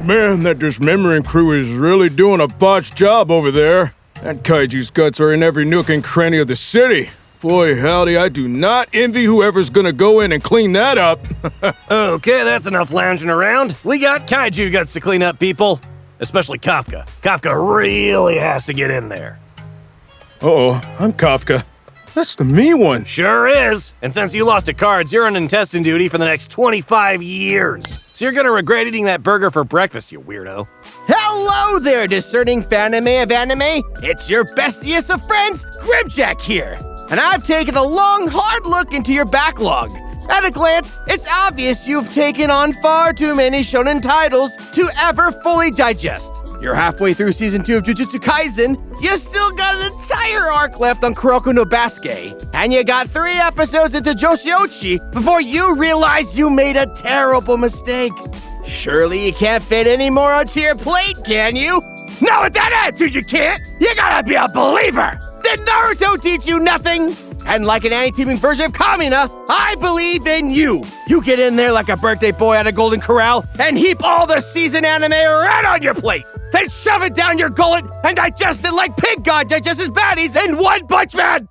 Man, that dismembering crew is really doing a botched job over there. That kaiju's guts are in every nook and cranny of the city. Boy, howdy, I do not envy whoever's gonna go in and clean that up. Okay, that's enough lounging around. We got kaiju guts to clean up, people. Especially Kafka. Kafka really has to get in there. Uh-oh, I'm Kafka. That's the me one. Sure is. And since you lost to cards, you're on intestine duty for the next 25 years. So you're gonna regret eating that burger for breakfast, you weirdo. Hello there, discerning fanime of anime. It's your bestiest of friends, Grimmjack here. And I've taken a long, hard look into your backlog. At a glance, it's obvious you've taken on far too many shonen titles to ever fully digest. You're halfway through Season 2 of Jujutsu Kaisen, you still got an entire arc left on Kuroko no Basuke, and you got 3 episodes into Joshiochi before you realize you made a terrible mistake. Surely you can't fit any more onto your plate, can you? No, with that attitude you can't! You gotta be a believer! Did Naruto teach you nothing? And like an anti-teaming version of Kamina, I believe in you! You get in there like a birthday boy at a Golden Corral and heap all the season anime right on your plate! Then shove it down your gullet and digest it like Pig God digests his baddies in One Punch Man!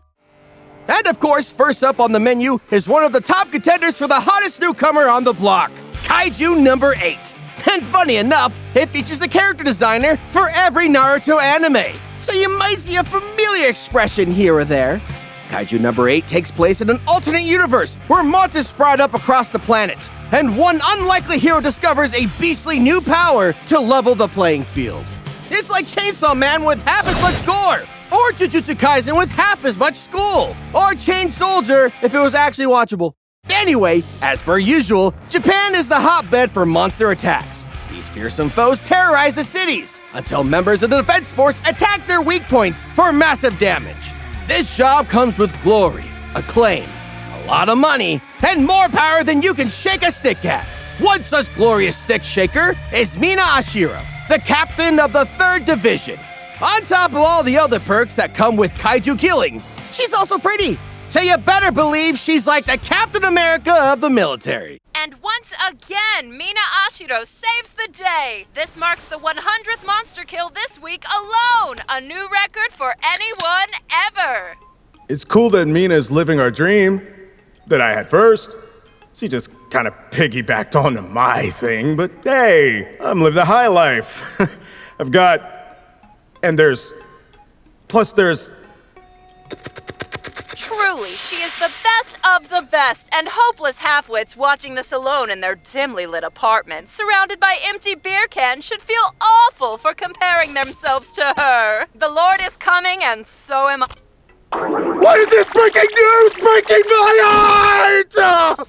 And of course, first up on the menu is one of the top contenders for the hottest newcomer on the block, Kaiju number 8. And funny enough, it features the character designer for every Naruto anime. So you might see a familiar expression here or there. Kaiju number 8 takes place in an alternate universe where monsters sprout up across the planet, and one unlikely hero discovers a beastly new power to level the playing field. It's like Chainsaw Man with half as much gore, or Jujutsu Kaisen with half as much school, or Chain Soldier if it was actually watchable. Anyway, as per usual, Japan is the hotbed for monster attacks. These fearsome foes terrorize the cities until members of the defense force attack their weak points for massive damage. This job comes with glory, acclaim, a lot of money, and more power than you can shake a stick at. One such glorious stick shaker is Mina Ashiro, the captain of the 3rd Division. On top of all the other perks that come with kaiju killing, she's also pretty. So you better believe she's like the Captain America of the military. And once again, Mina Ashiro saves the day. This marks the 100th monster kill this week alone. A new record for anyone ever. It's cool that Mina is living our dream that I had first. She just kind of piggybacked onto my thing, but hey, I'm living the high life. I've got... and there's... plus there's... Truly, she is the best of the best, and hopeless halfwits watching this alone in their dimly lit apartment, surrounded by empty beer cans, should feel awful for comparing themselves to her. The Lord is coming, and so am I. What is this breaking news? Breaking my heart!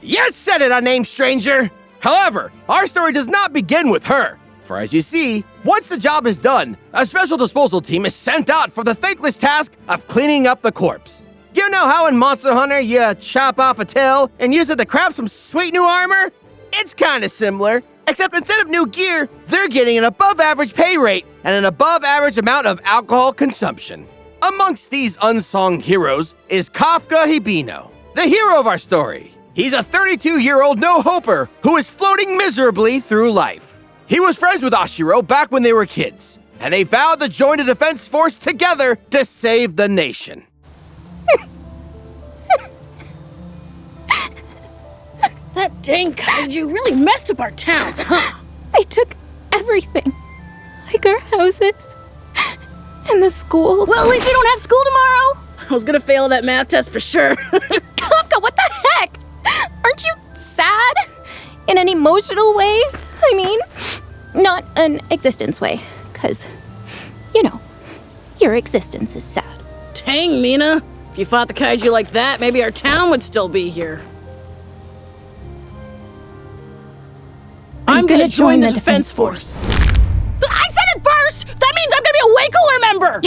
Yes, said it, unnamed stranger. However, our story does not begin with her. For as you see, once the job is done, a special disposal team is sent out for the thankless task of cleaning up the corpse. You know how in Monster Hunter you chop off a tail and use it to craft some sweet new armor? It's kinda similar, except instead of new gear, they're getting an above-average pay rate and an above-average amount of alcohol consumption. Amongst these unsung heroes is Kafka Hibino, the hero of our story. He's a 32-year-old no-hoper who is floating miserably through life. He was friends with Ashiro back when they were kids, and they vowed to join the defense force together to save the nation. That dang kaiju really messed up our town, huh? I took everything, like our houses and the school. Well, at least we don't have school tomorrow. I was gonna fail that math test for sure. Kafka, what the heck? Aren't you sad? In an emotional way? I mean, not an existence way, because, you know, your existence is sad. Dang, Mina. If you fought the kaiju like that, maybe our town would still be here. I'm gonna join the defense force. I said it first! That means I'm gonna be a way cooler member!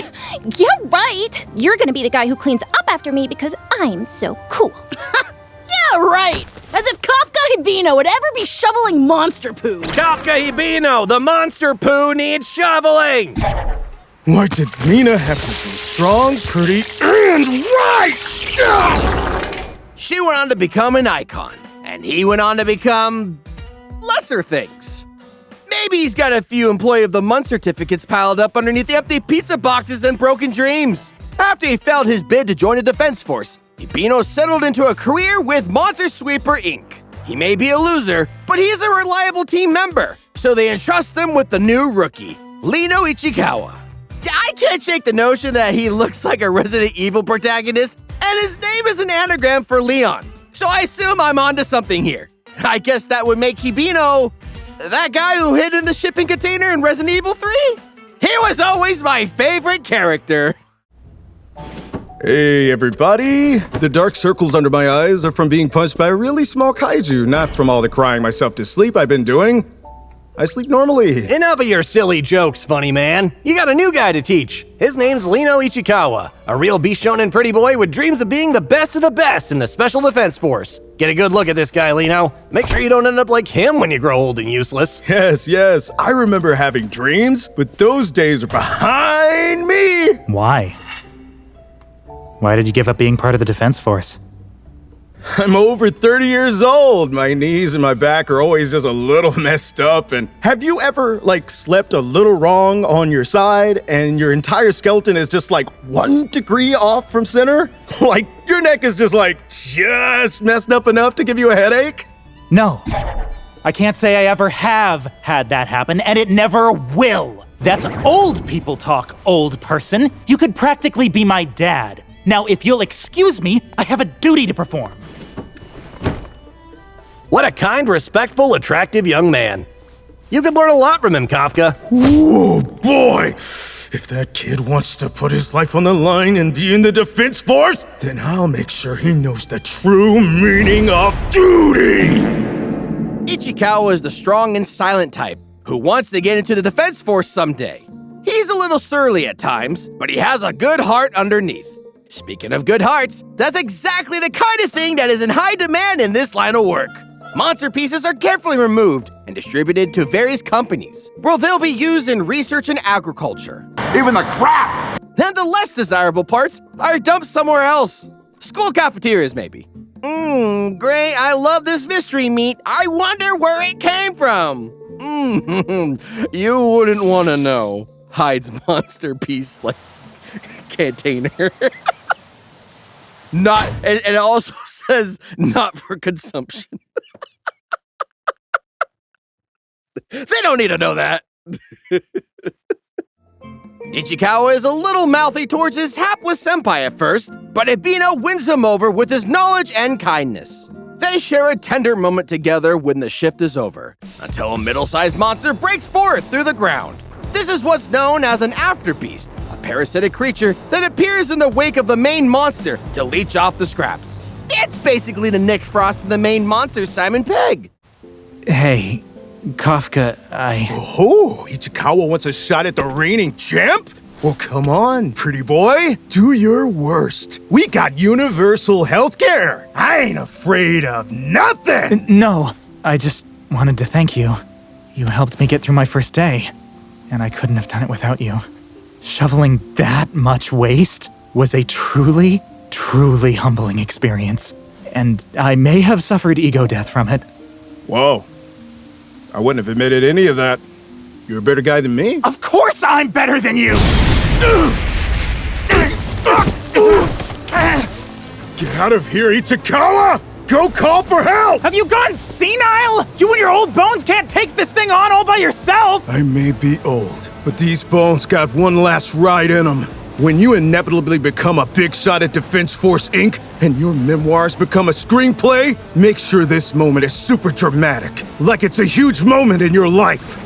Yeah, right. You're gonna be the guy who cleans up after me because I'm so cool. Yeah, right. As if Kafka Hibino would ever be shoveling monster poo. Kafka Hibino, the monster poo needs shoveling! Why did Mina have to be strong, pretty, and right? She went on to become an icon, and he went on to become lesser things. Maybe he's got a few Employee of the Month certificates piled up underneath the empty pizza boxes and broken dreams. After he failed his bid to join the Defense Force, Hibino settled into a career with Monster Sweeper Inc. He may be a loser, but he's a reliable team member, so they entrust him with the new rookie, Leno Ichikawa. I can't shake the notion that he looks like a Resident Evil protagonist, and his name is an anagram for Leon, so I assume I'm onto something here. I guess that would make Hibino that guy who hid in the shipping container in Resident Evil 3? He was always my favorite character. Hey, everybody! The dark circles under my eyes are from being punched by a really small kaiju, not from all the crying myself to sleep I've been doing. I sleep normally. Enough of your silly jokes, funny man. You got a new guy to teach. His name's Leno Ichikawa, a real Bishonen pretty boy with dreams of being the best of the best in the Special Defense Force. Get a good look at this guy, Leno. Make sure you don't end up like him when you grow old and useless. Yes, I remember having dreams, but those days are behind me! Why? Why did you give up being part of the Defense Force? I'm over 30 years old. My knees and my back are always just a little messed up. And have you ever, slept a little wrong on your side and your entire skeleton is just 1 degree off from center? Your neck is just messed up enough to give you a headache? No. I can't say I ever have had that happen, and it never will. That's old people talk, old person. You could practically be my dad. Now, if you'll excuse me, I have a duty to perform. What a kind, respectful, attractive young man. You could learn a lot from him, Kafka. Ooh, boy! If that kid wants to put his life on the line and be in the Defense Force, then I'll make sure he knows the true meaning of duty! Ichikawa is the strong and silent type who wants to get into the Defense Force someday. He's a little surly at times, but he has a good heart underneath. Speaking of good hearts, that's exactly the kind of thing that is in high demand in this line of work. Monster pieces are carefully removed and distributed to various companies, where they'll be used in research and agriculture. Even the crap! Then the less desirable parts are dumped somewhere else. School cafeterias, maybe. Great, I love this mystery meat. I wonder where it came from. You wouldn't want to know. Hides monster piece container. Not, and it also says not for consumption. They don't need to know that. Ichikawa is a little mouthy towards his hapless senpai at first, but Hibino wins him over with his knowledge and kindness. They share a tender moment together when the shift is over, until a middle-sized monster breaks forth through the ground. This is what's known as an afterbeast, a parasitic creature that appears in the wake of the main monster to leech off the scraps. It's basically the Nick Frost of the main monster, Simon Pegg. Hey, Kafka, Oh, Ichikawa wants a shot at the reigning champ? Well, come on, pretty boy. Do your worst. We got universal healthcare. I ain't afraid of nothing. No, I just wanted to thank you. You helped me get through my first day, and I couldn't have done it without you. Shoveling that much waste was a truly, truly humbling experience, and I may have suffered ego death from it. Whoa. I wouldn't have admitted any of that. You're a better guy than me. Of course I'm better than you! Get out of here, Ichikawa! Go call for help! Have you gone senile? You and your old bones can't take this thing on all by yourself! I may be old, but these bones got one last ride in them. When you inevitably become a big shot at Defense Force Inc. and your memoirs become a screenplay, make sure this moment is super dramatic, like it's a huge moment in your life.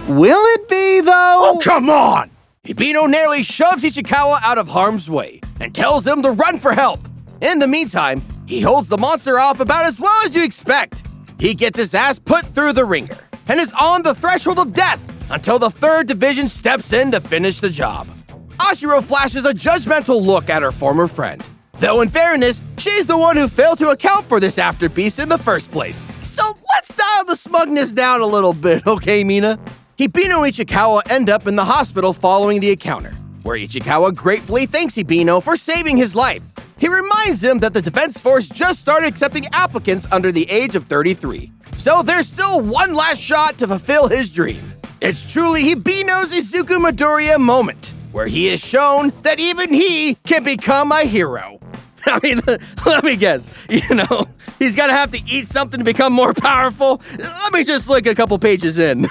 Will it be, though? Oh, come on! Hibino nearly shoves Ichikawa out of harm's way and tells him to run for help. In the meantime, he holds the monster off about as well as you expect. He gets his ass put through the ringer and is on the threshold of death until the 3rd Division steps in to finish the job. Ashiro flashes a judgmental look at her former friend. Though in fairness, she's the one who failed to account for this afterbeast in the first place. So let's dial the smugness down a little bit, okay, Mina? Hibino and Ichikawa end up in the hospital following the encounter, where Ichikawa gratefully thanks Hibino for saving his life. He reminds him that the Defense Force just started accepting applicants under the age of 33. So there's still one last shot to fulfill his dream. It's truly Hibino's Izuku Midoriya moment, where he is shown that even he can become a hero. I mean, let me guess, he's gonna have to eat something to become more powerful. Let me just look a couple pages in.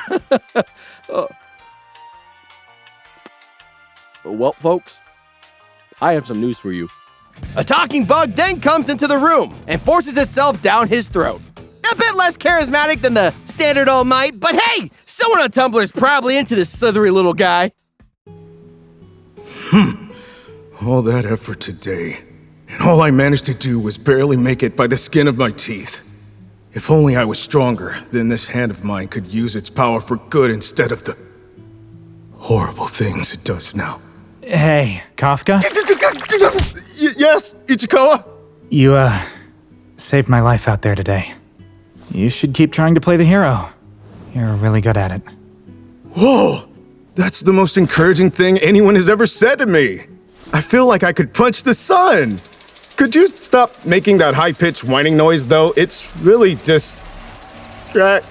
Well, folks, I have some news for you. A talking bug then comes into the room and forces itself down his throat. A bit less charismatic than the standard All Might, but hey, someone on Tumblr is probably into this slithery little guy. All that effort today, and all I managed to do was barely make it by the skin of my teeth. If only I was stronger, then this hand of mine could use its power for good instead of the horrible things it does now. Hey, Kafka? Yes, Ichikawa? You, saved my life out there today. You should keep trying to play the hero. You're really good at it. Whoa! That's the most encouraging thing anyone has ever said to me. I feel like I could punch the sun. Could you stop making that high-pitched whining noise, though? It's really distracting.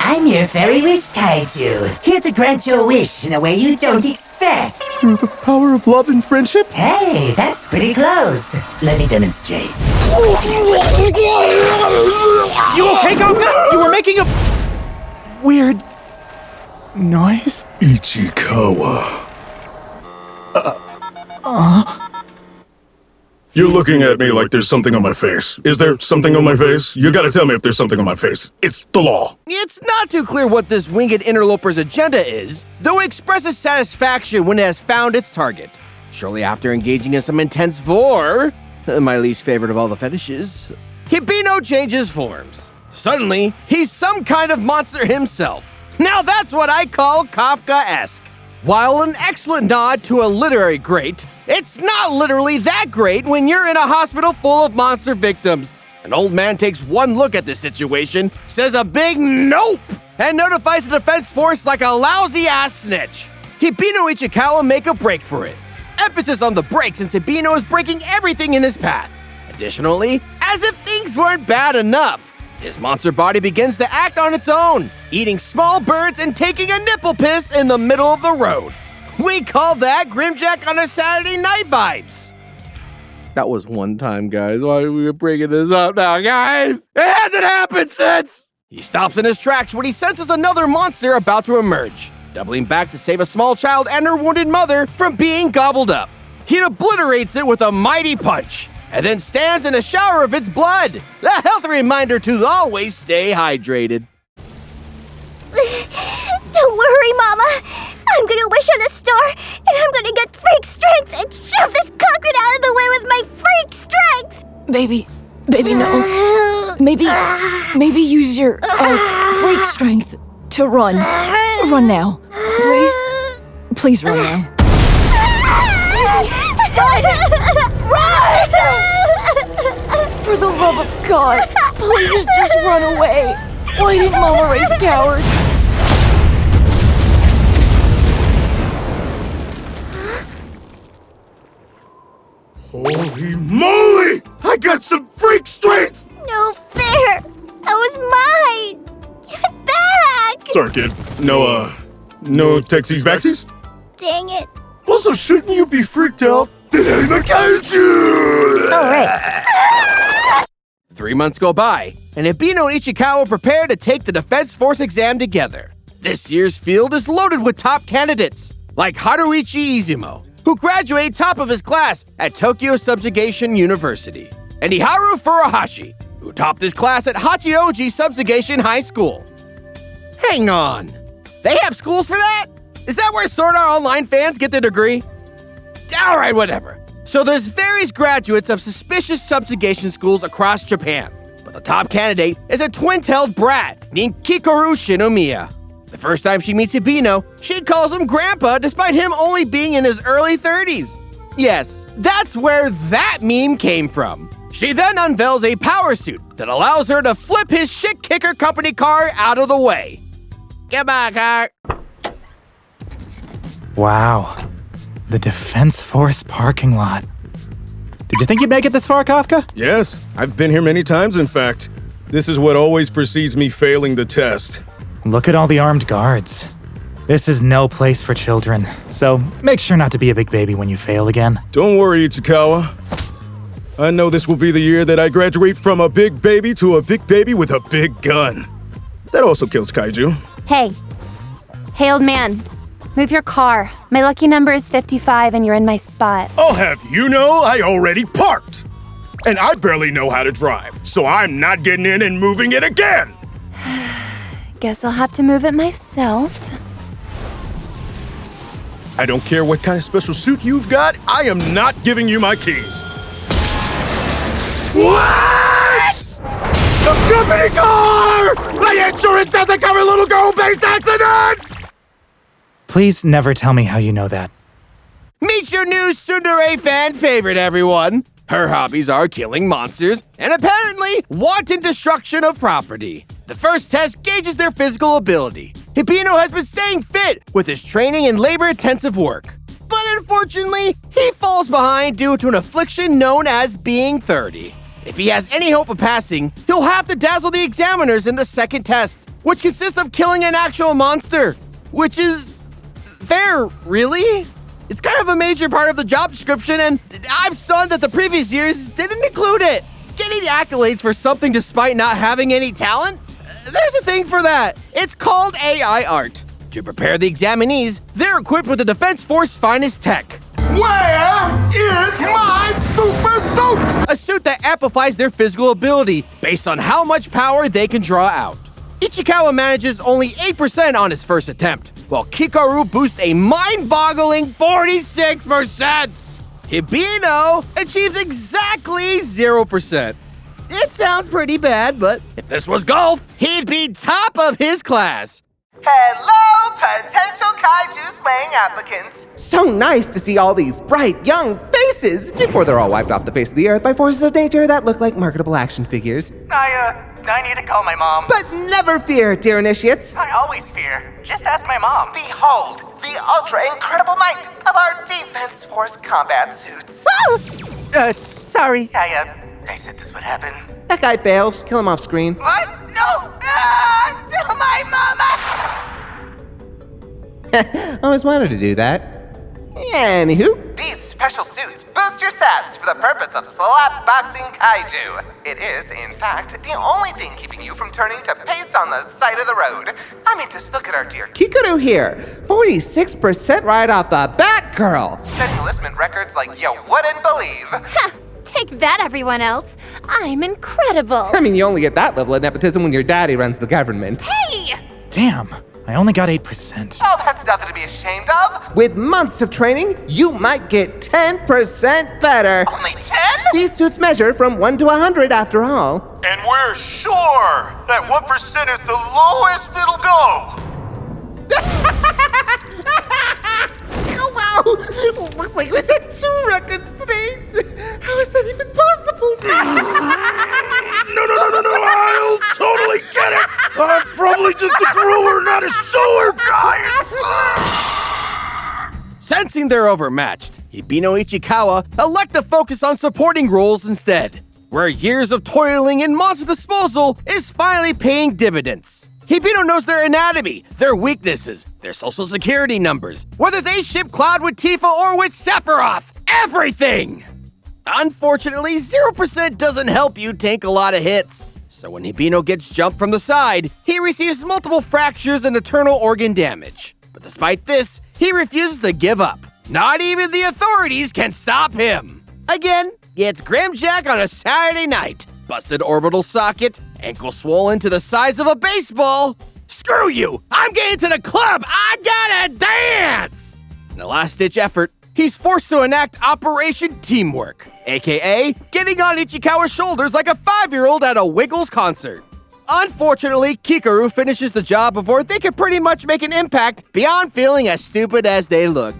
I'm your fairy wish kaiju, here to grant your wish in a way you don't expect. Through the power of love and friendship? Hey, that's pretty close. Let me demonstrate. You okay, Kafka? You were making a Weird noise? Ichikawa. You're looking at me like there's something on my face. Is there something on my face? You gotta tell me if there's something on my face. It's the law. It's not too clear what this winged interloper's agenda is, though it expresses satisfaction when it has found its target. Shortly after engaging in some intense vor, my least favorite of all the fetishes, Hibino changes forms. Suddenly, he's some kind of monster himself. Now that's what I call Kafka-esque. While an excellent nod to a literary great, it's not literally that great when you're in a hospital full of monster victims. An old man takes one look at this situation, says a big nope, and notifies the defense force like a lousy-ass snitch. Hibino Ichikawa make a break for it. Emphasis on the break since Hibino is breaking everything in his path. Additionally, as if things weren't bad enough, his monster body begins to act on its own, eating small birds and taking a nipple piss in the middle of the road. We call that Grimmjack on a Saturday night vibes. That was one time, guys. Why are we bringing this up now, guys? It hasn't happened since! He stops in his tracks when he senses another monster about to emerge, doubling back to save a small child and her wounded mother from being gobbled up. He obliterates it with a mighty punch, and then stands in a shower of its blood. A health reminder to always stay hydrated. Don't worry, Mama. I'm gonna wish on a star, and I'm gonna get freak strength and shove this concrete out of the way with my freak strength. Baby, no. Maybe use your freak strength to run. Run now, please. Please run now. Run! For the love of God, please just run away. Why didn't Mama raise a coward? Holy moly! I got some freak strength! No fair. That was mine. Give it back. Sorry, kid. No texies backsies? Dang it. Also, shouldn't you be freaked out that I'm a kaiju? All right. 3 months go by, and Hibino and Ichikawa prepare to take the Defense Force exam together. This year's field is loaded with top candidates, like Haruichi Izumo, who graduated top of his class at Tokyo Subjugation University, and Iharu Furuhashi, who topped his class at Hachioji Subjugation High School. Hang on, they have schools for that? Is that where Sword Art Online fans get their degree? Alright, whatever. So there's various graduates of suspicious subjugation schools across Japan, but the top candidate is a twin-tailed brat named Kikoru Shinomiya. The first time she meets Hibino, she calls him Grandpa despite him only being in his early 30s. Yes, that's where that meme came from. She then unveils a power suit that allows her to flip his shit-kicker company car out of the way. Goodbye, car. Wow. The Defense Force parking lot. Did you think you'd make it this far, Kafka? Yes, I've been here many times, in fact. This is what always precedes me failing the test. Look at all the armed guards. This is no place for children, so make sure not to be a big baby when you fail again. Don't worry, Ichikawa. I know this will be the year that I graduate from a big baby to a big baby with a big gun. That also kills kaiju. Hey. Hey, old man. Move your car. My lucky number is 55 and you're in my spot. I'll have you know I already parked. And I barely know how to drive, so I'm not getting in and moving it again. Guess I'll have to move it myself. I don't care what kind of special suit you've got, I am not giving you my keys. What? The company car! The insurance doesn't cover little girl-based accidents! Please never tell me how you know that. Meet your new tsundere fan favorite, everyone. Her hobbies are killing monsters and apparently wanton destruction of property. The first test gauges their physical ability. Hibino has been staying fit with his training and labor-intensive work. But unfortunately, he falls behind due to an affliction known as being 30. If he has any hope of passing, he'll have to dazzle the examiners in the second test, which consists of killing an actual monster. Which is fair, really? It's kind of a major part of the job description, and I'm stunned that the previous years didn't include it. Getting accolades for something despite not having any talent? There's a thing for that. It's called AI art. To prepare the examinees, they're equipped with the Defense Force's finest tech. Where is my super suit? A suit that amplifies their physical ability based on how much power they can draw out. Ichikawa manages only 8% on his first attempt, while Kikoru boosts a mind-boggling 46%. Hibino achieves exactly 0%. It sounds pretty bad, but if this was golf, he'd be top of his class. Hello, potential kaiju slaying applicants. So nice to see all these bright, young faces before they're all wiped off the face of the earth by forces of nature that look like marketable action figures. I need to call my mom. But never fear, dear initiates. I always fear. Just ask my mom. Behold the ultra-incredible might of our Defense Force combat suits. Sorry. I said this would happen. That guy fails. Kill him off screen. What? No! Tell my mama! I always wanted to do that. Anywho, these special suits boost your stats for the purpose of slapboxing kaiju. It is, in fact, the only thing keeping you from turning to paste on the side of the road. I mean, just look at our dear Kikoru here. 46% right off the bat, girl. Setting enlistment records like you wouldn't believe. Ha! Take that, everyone else. I'm incredible. I mean, you only get that level of nepotism when your daddy runs the government. Hey! Damn, I only got 8%. Oh, that's nothing to be ashamed of. With months of training, you might get 10% better. Only 10? These suits measure from 1 to 100 after all. And we're sure that 1% is the lowest it'll go. Oh, wow! Looks like we set 2 records today. How is that even possible? No, I'll totally get it. I'm probably just a grower, not a shower, guys. Sensing they're overmatched, Hibino Ichikawa elect to focus on supporting roles instead, where years of toiling in monster disposal is finally paying dividends. Hibino knows their anatomy, their weaknesses, their social security numbers, whether they ship Cloud with Tifa or with Sephiroth, everything! Unfortunately, 0% doesn't help you tank a lot of hits. So when Hibino gets jumped from the side, he receives multiple fractures and internal organ damage. But despite this, he refuses to give up. Not even the authorities can stop him. Again, it's Grimmjack on a Saturday night. Busted orbital socket, ankle swollen to the size of a baseball. Screw you! I'm getting to the club! I gotta dance! In a last-ditch effort, he's forced to enact Operation Teamwork, aka getting on Ichikawa's shoulders like a 5-year-old at a Wiggles concert. Unfortunately, Kikoru finishes the job before they can pretty much make an impact beyond feeling as stupid as they look.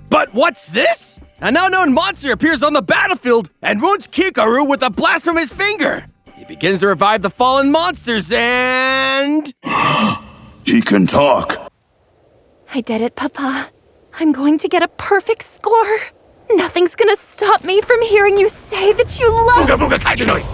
But what's this? An unknown monster appears on the battlefield and wounds Kikoru with a blast from his finger. He begins to revive the fallen monsters and... He can talk. I did it, Papa. I'm going to get a perfect score. Nothing's gonna stop me from hearing you say that you love... Booga booga kaiju noise!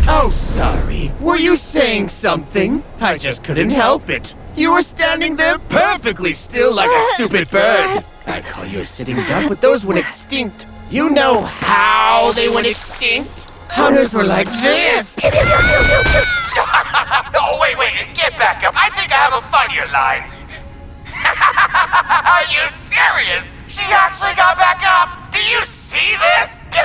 Oh, sorry. Were you saying something? I just couldn't help it. You were standing there perfectly still like a stupid bird. I'd call you a sitting duck, but those went extinct. You know how they went extinct? Hunters were like this. Oh, wait, get back up. I think I have a funnier line. Are you serious? She actually got back up. Do you see this? I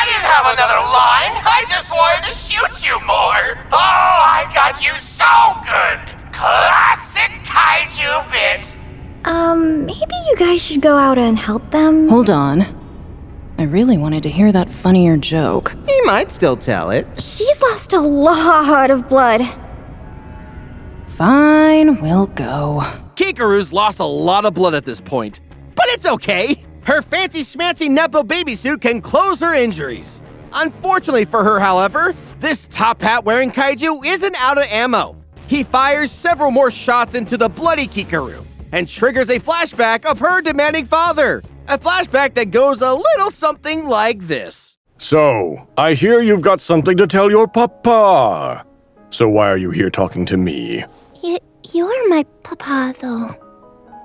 didn't have another line. I just wanted to shoot you more. Oh, I got you so good. Classic kaiju bit. Maybe you guys should go out and help them? Hold on. I really wanted to hear that funnier joke. He might still tell it. She's lost a lot of blood. Fine, we'll go. Kikoru's lost a lot of blood at this point. But it's okay. Her fancy schmancy Nepo baby suit can close her injuries. Unfortunately for her, however, this top hat wearing kaiju isn't out of ammo. He fires several more shots into the bloody Kikoru and triggers a flashback of her demanding father. A flashback that goes a little something like this. So, I hear you've got something to tell your papa. So why are you here talking to me? You're my papa, though.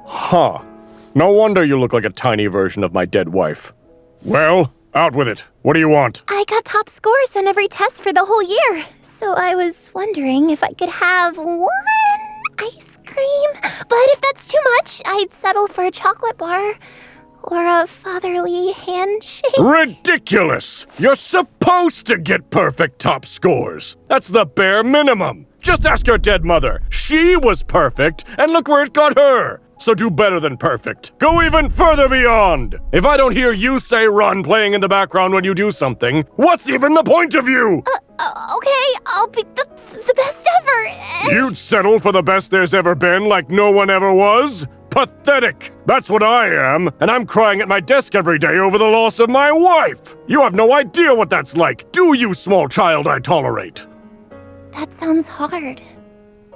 Huh. No wonder you look like a tiny version of my dead wife. Well, out with it. What do you want? I got top scores on every test for the whole year, so I was wondering if I could have one ice cream. But if that's too much, I'd settle for a chocolate bar or a fatherly handshake. Ridiculous! You're supposed to get perfect top scores. That's the bare minimum. Just ask your dead mother. She was perfect, and look where it got her. So do better than perfect. Go even further beyond. If I don't hear you say run playing in the background when you do something, what's even the point of you? Okay, I'll be the best ever. You'd settle for the best there's ever been like no one ever was? Pathetic. That's what I am, and I'm crying at my desk every day over the loss of my wife. You have no idea what that's like, do you, small child I tolerate? That sounds hard.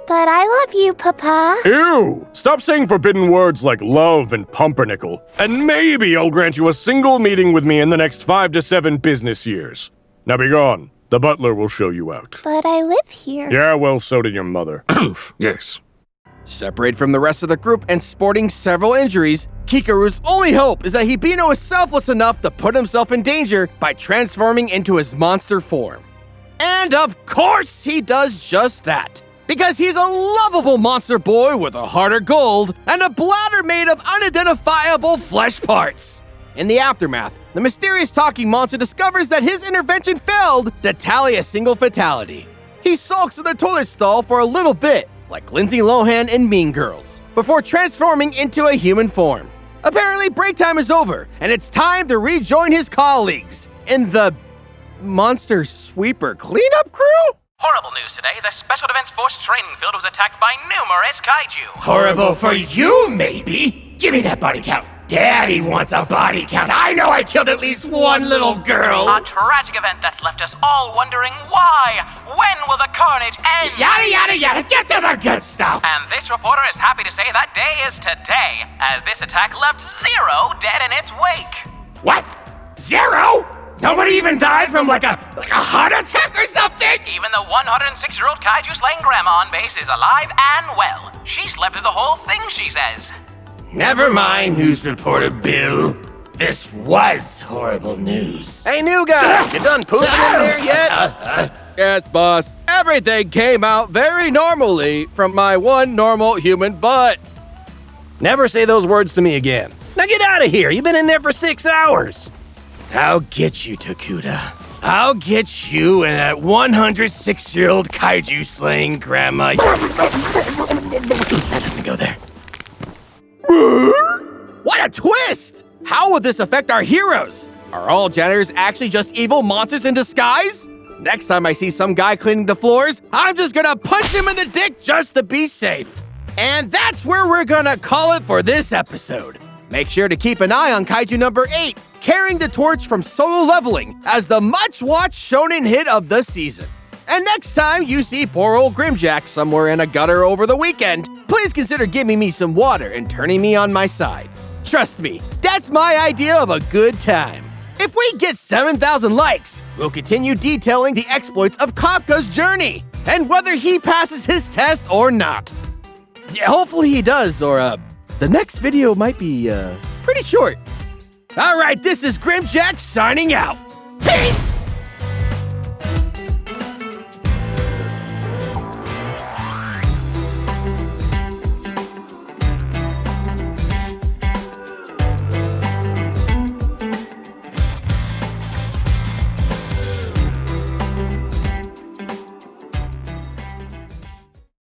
But I love you, Papa. Ew! Stop saying forbidden words like love and pumpernickel. And maybe I'll grant you a single meeting with me in the next 5 to 7 business years. Now be gone. The butler will show you out. But I live here. Yeah, well, so did your mother. Yes. Separated from the rest of the group and sporting several injuries, Kikoru's only hope is that Hibino is selfless enough to put himself in danger by transforming into his monster form. And of course he does just that. Because he's a lovable monster boy with a heart of gold and a bladder made of unidentifiable flesh parts. In the aftermath, the mysterious talking monster discovers that his intervention failed to tally a single fatality. He sulks in the toilet stall for a little bit, like Lindsay Lohan in Mean Girls, before transforming into a human form. Apparently, break time is over, and it's time to rejoin his colleagues in the Monster Sweeper Cleanup Crew? Horrible news today. The Special Defense Force training field was attacked by numerous kaiju. Horrible for you, maybe? Give me that body count. Daddy wants a body count. I know I killed at least one little girl. A tragic event that's left us all wondering why. When will the carnage end? Yada, yada, yada. Get to the good stuff. And this reporter is happy to say that day is today, as this attack left 0 dead in its wake. What? 0? Nobody even died from like a heart attack or something? Even the 106-year-old kaiju slaying grandma on base is alive and well. She slept through the whole thing, she says. Never mind, news reporter Bill. This was horrible news. Hey, new guy, you done pooping in there yet? Yes, boss. Everything came out very normally from my one normal human butt. Never say those words to me again. Now get out of here. You've been in there for 6 hours. I'll get you, Tokuda. I'll get you and that 106-year-old kaiju slaying grandma. That doesn't go there. What a twist! How will this affect our heroes? Are all janitors actually just evil monsters in disguise? Next time I see some guy cleaning the floors, I'm just gonna punch him in the dick just to be safe. And that's where we're gonna call it for this episode. Make sure to keep an eye on Kaiju number 8, carrying the torch from solo leveling as the much-watched shonen hit of the season. And next time you see poor old Grimmjack somewhere in a gutter over the weekend, please consider giving me some water and turning me on my side. Trust me, that's my idea of a good time. If we get 7,000 likes, we'll continue detailing the exploits of Kafka's journey and whether he passes his test or not. Yeah, hopefully he does, or the next video might be pretty short. All right, this is Grimmjack signing out. Peace!